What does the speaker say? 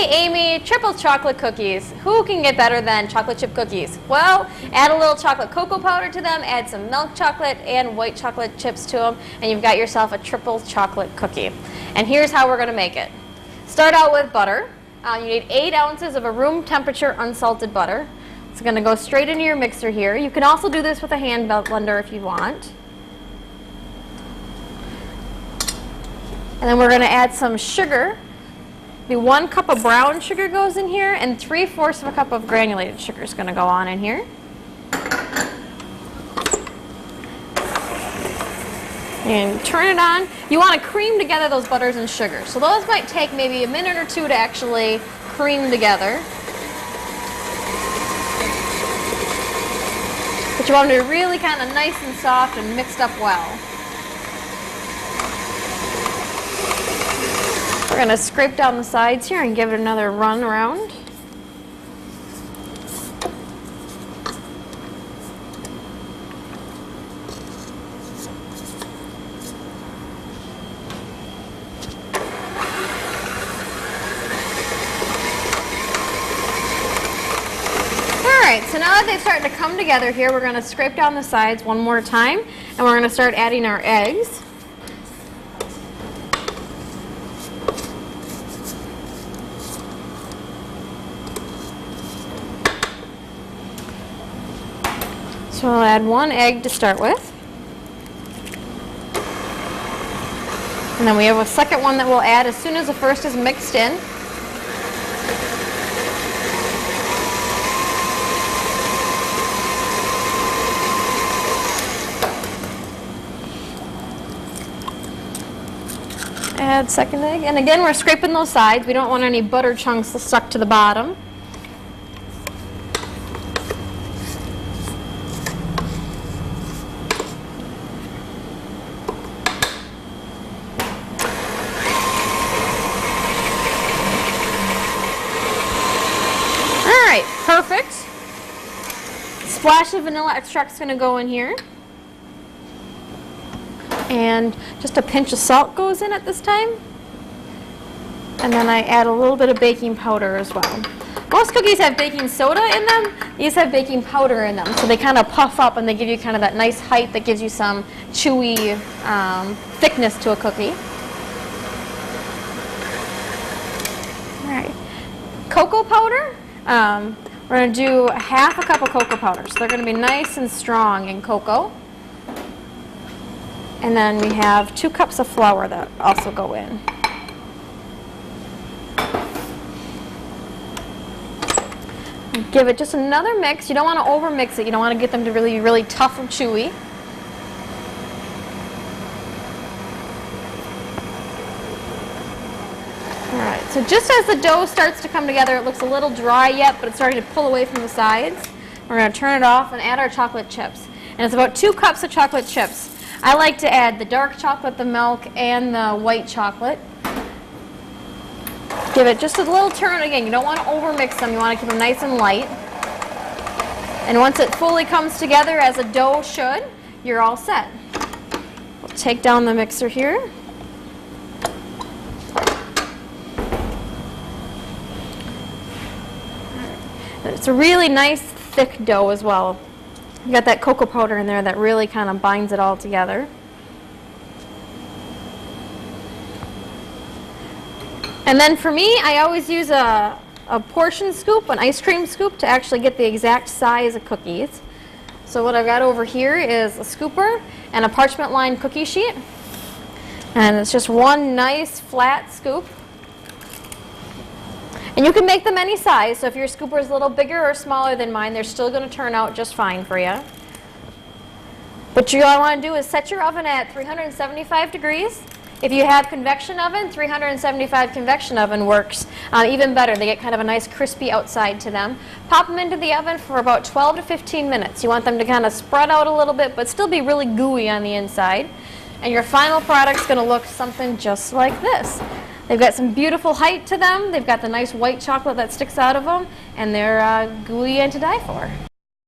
Hey Amy, triple chocolate cookies. Who can get better than chocolate chip cookies? Well, add a little chocolate cocoa powder to them, add some milk chocolate and white chocolate chips to them, and you've got yourself a triple chocolate cookie. And here's how we're going to make it. Start out with butter. You need 8 ounces of a room temperature unsalted butter. It's going to go straight into your mixer here. You can also do this with a hand blender if you want. And then we're going to add some sugar. The 1 cup of brown sugar goes in here, and 3/4 of a cup of granulated sugar is going to go on in here. And turn it on. You want to cream together those butters and sugars. So those might take maybe a minute or 2 to actually cream together. But you want them to be really kind of nice and soft and mixed up well. We're going to scrape down the sides here and give it another run around. Alright, so now that they've started to come together here, we're going to scrape down the sides one more time, and we're going to start adding our eggs. So I'll add 1 egg to start with. And then we have a second one that we'll add as soon as the first is mixed in. Add second egg. And again, we're scraping those sides. We don't want any butter chunks stuck to the bottom. Perfect. Splash of vanilla extract is going to go in here. And just a pinch of salt goes in at this time. And then I add a little bit of baking powder as well. Most cookies have baking soda in them. These have baking powder in them. So they kind of puff up and they give you kind of that nice height that gives you some chewy thickness to a cookie. All right. Cocoa powder. We're going to do 1/2 cup of cocoa powder. So they're going to be nice and strong in cocoa. And then we have 2 cups of flour that also go in. Give it just another mix. You don't want to over mix it. You don't want to get them to really, really tough and chewy. Alright, so just as the dough starts to come together, it looks a little dry yet, but it's starting to pull away from the sides. We're going to turn it off and add our chocolate chips. And it's about 2 cups of chocolate chips. I like to add the dark chocolate, the milk, and the white chocolate. Give it just a little turn again. You don't want to overmix them. You want to keep them nice and light. And once it fully comes together, as a dough should, you're all set. We'll take down the mixer here. It's a really nice thick dough as well. You got that cocoa powder in there that really kind of binds it all together. And then for me, I always use a portion scoop, an ice cream scoop, to actually get the exact size of cookies. So what I've got over here is a scooper and a parchment lined cookie sheet. And it's just 1 nice flat scoop. And you can make them any size, so if your scooper is a little bigger or smaller than mine, they're still going to turn out just fine for you. What you all want to do is set your oven at 375 degrees. If you have convection oven, 375 convection oven works even better. They get kind of a nice crispy outside to them. Pop them into the oven for about 12 to 15 minutes. You want them to kind of spread out a little bit, but still be really gooey on the inside. And your final product's going to look something just like this. They've got some beautiful height to them. They've got the nice white chocolate that sticks out of them, and they're gooey and to die for.